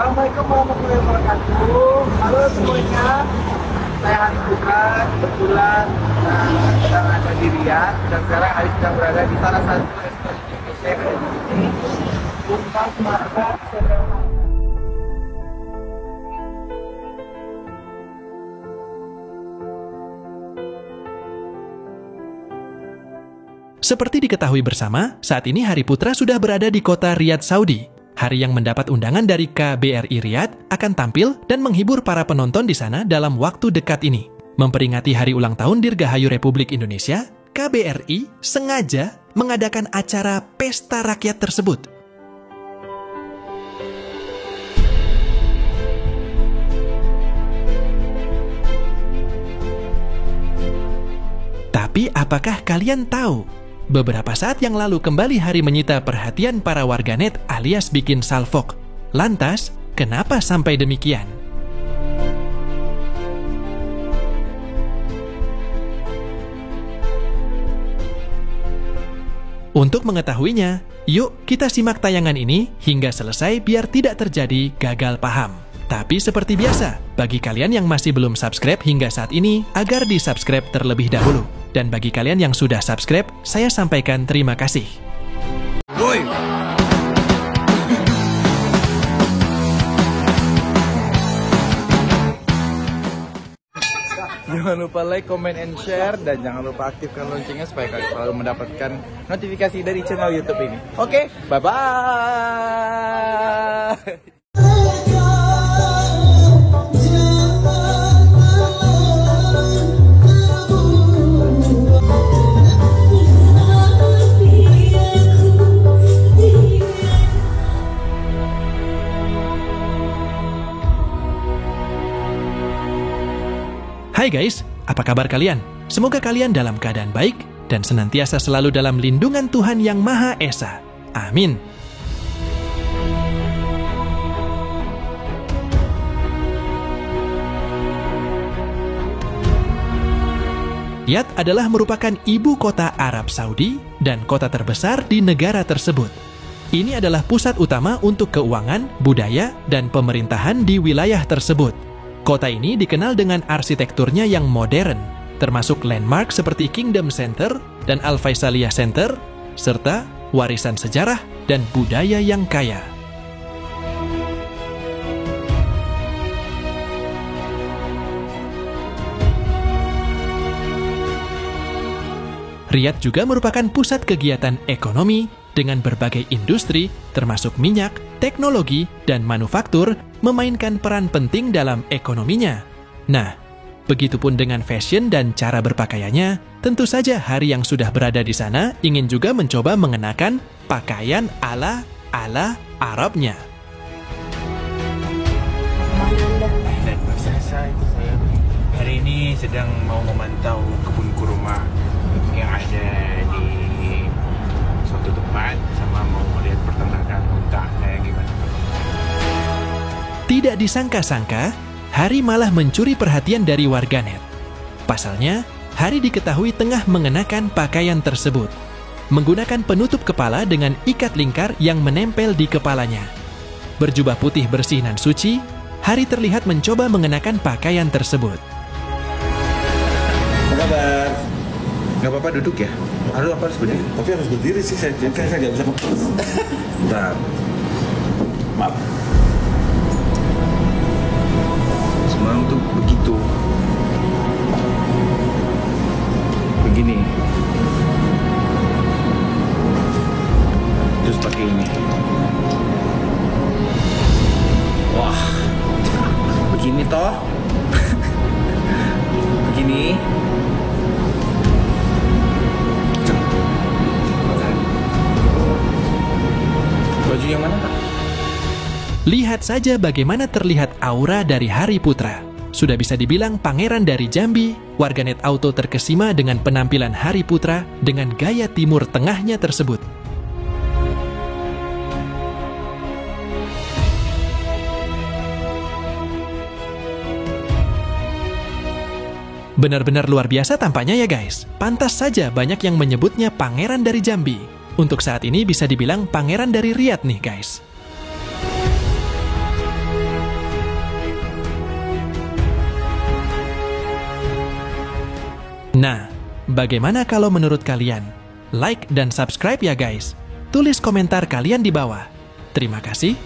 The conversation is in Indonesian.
Assalamualaikum warahmatullahi wabarakatuh. Halo semuanya, saya Hari Putra. Kebetulan sedang ada di Riyadh dan sekarang Hari sedang berada di salah satu restoran Indonesia yang ada di sini. Rumah Makan Sederhana. Seperti diketahui bersama, saat ini Hari Putra sudah berada di kota Riyadh, Saudi. Hari yang mendapat undangan dari KBRI Riyadh akan tampil dan menghibur para penonton di sana dalam waktu dekat ini. Memperingati Hari Ulang Tahun Dirgahayu Republik Indonesia, KBRI sengaja mengadakan acara pesta rakyat tersebut. Tapi apakah kalian tahu? Beberapa saat yang lalu kembali hari menyita perhatian para warganet alias bikin salfok. Lantas, kenapa sampai demikian? Untuk mengetahuinya, yuk kita simak tayangan ini hingga selesai biar tidak terjadi gagal paham. Tapi seperti biasa, bagi kalian yang masih belum subscribe hingga saat ini, agar di-subscribe terlebih dahulu. Dan bagi kalian yang sudah subscribe, saya sampaikan terima kasih. Woi. Jangan lupa like, comment, and share, dan jangan lupa aktifkan loncengnya supaya kalian selalu mendapatkan notifikasi dari channel YouTube ini. Oke, bye-bye. Hai guys, apa kabar kalian? Semoga kalian dalam keadaan baik dan senantiasa selalu dalam lindungan Tuhan Yang Maha Esa. Amin. Riyadh adalah merupakan ibu kota Arab Saudi dan kota terbesar di negara tersebut. Ini adalah pusat utama untuk keuangan, budaya, dan pemerintahan di wilayah tersebut. Kota ini dikenal dengan arsitekturnya yang modern, termasuk landmark seperti Kingdom Center dan Al-Faisaliyah Center, serta warisan sejarah dan budaya yang kaya. Riyadh juga merupakan pusat kegiatan ekonomi dengan berbagai industri, termasuk minyak, teknologi, dan manufaktur, memainkan peran penting dalam ekonominya. Nah, begitupun dengan fashion dan cara berpakaiannya, tentu saja Hari yang sudah berada di sana ingin juga mencoba mengenakan pakaian ala Arabnya. Saya hari ini sedang mau memantau kebun kurma yang ada di suatu tempat, sama mau melihat pertanakan unta kayak gimana. Tidak disangka-sangka, Hari malah mencuri perhatian dari warganet. Pasalnya, Hari diketahui tengah mengenakan pakaian tersebut, menggunakan penutup kepala dengan ikat lingkar yang menempel di kepalanya. Berjubah putih bersih dan suci, Hari terlihat mencoba mengenakan pakaian tersebut. Apa kabar? Gak apa-apa duduk ya? Harus berdiri? Tapi harus berdiri sih, saya nggak bisa fokus. Bentar. Maaf. Semua tuh begitu. Begini. Terus pakai ini. Wah. Begini toh. Begini. Baju yang mana, Pak? Lihat saja bagaimana terlihat aura dari Hari Putra. Sudah bisa dibilang pangeran dari Jambi, warganet auto terkesima dengan penampilan Hari Putra dengan gaya Timur Tengahnya tersebut. Benar-benar luar biasa tampaknya ya guys. Pantas saja banyak yang menyebutnya pangeran dari Jambi. Untuk saat ini bisa dibilang pangeran dari Riyadh nih guys. Nah, bagaimana kalau menurut kalian? Like dan subscribe ya guys. Tulis komentar kalian di bawah. Terima kasih.